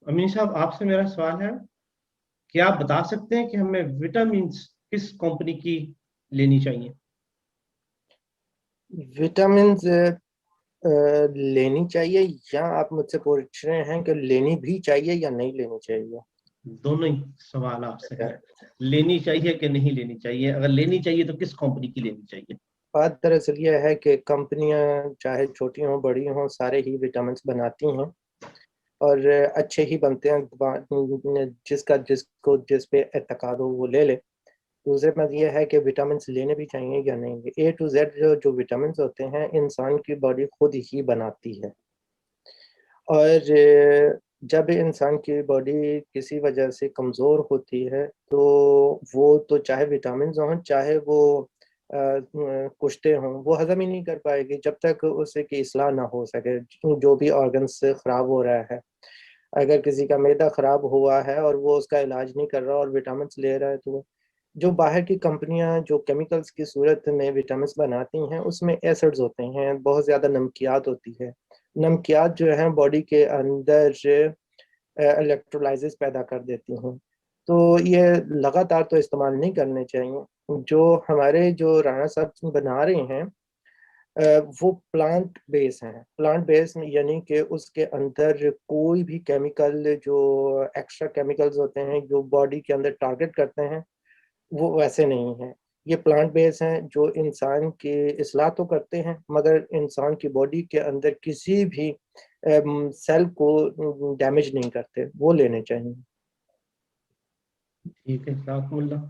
अमीन साहब, आपसे मेरा सवाल है कि आप बता सकते हैं कि हमें विटामिन किस कंपनी की लेनी चाहिए? विटामिन लेनी चाहिए, या आप मुझसे पूछ रहे हैं कि लेनी भी चाहिए या नहीं लेनी चाहिए? दोनों ही सवाल आपसे है। लेनी चाहिए कि नहीं लेनी चाहिए? अगर लेनी चाहिए तो किस कंपनी की लेनी चाहिए? बात दरअसल यह है कि कंपनियां चाहे छोटी हों बड़ी हों सारे ही विटामिन बनाती हैं, और अच्छे ही बनते हैं। जिसका जिसको जिस पे एतकाद हो वो ले ले। दूसरे बात यह है कि विटामिन लेने भी चाहिए या नहीं। ए टू जेड जो जो विटामिन होते हैं इंसान की बॉडी खुद ही बनाती है, और जब इंसान की बॉडी किसी वजह से कमज़ोर होती है तो वो तो चाहे विटामिन हों चाहे वो कुश्ते हों, वो हजम ही नहीं कर पाएगी जब तक उसे की इस्लाह ना हो सके। जो भी ऑर्गन्स ख़राब हो रहा है, अगर किसी का मैदा ख़राब हुआ है और वो उसका इलाज नहीं कर रहा और विटामिन ले रहा है, तो जो बाहर की कंपनियां जो केमिकल्स की सूरत में विटामिन बनाती हैं उसमें एसिड्स होते हैं, बहुत ज़्यादा नमकियात होती है। नमकियात जो है बॉडी के अंदर इलेक्ट्रोलाइसिस पैदा कर देती हैं। तो ये लगातार तो इस्तेमाल नहीं करने चाहिए। जो हमारे जो राणा साहब बना रहे हैं वो प्लांट बेस हैं। प्लांट बेस यानी कि उसके अंदर कोई भी केमिकल जो एक्स्ट्रा केमिकल्स होते हैं जो बॉडी के अंदर टारगेट करते हैं वो वैसे नहीं है। ये प्लांट बेस हैं जो इंसान की इस्लाह तो करते हैं मगर इंसान की बॉडी के अंदर किसी भी सेल को डैमेज नहीं करते, वो लेने चाहिए। ठीक है, जाज़ाकुमुल्लाह।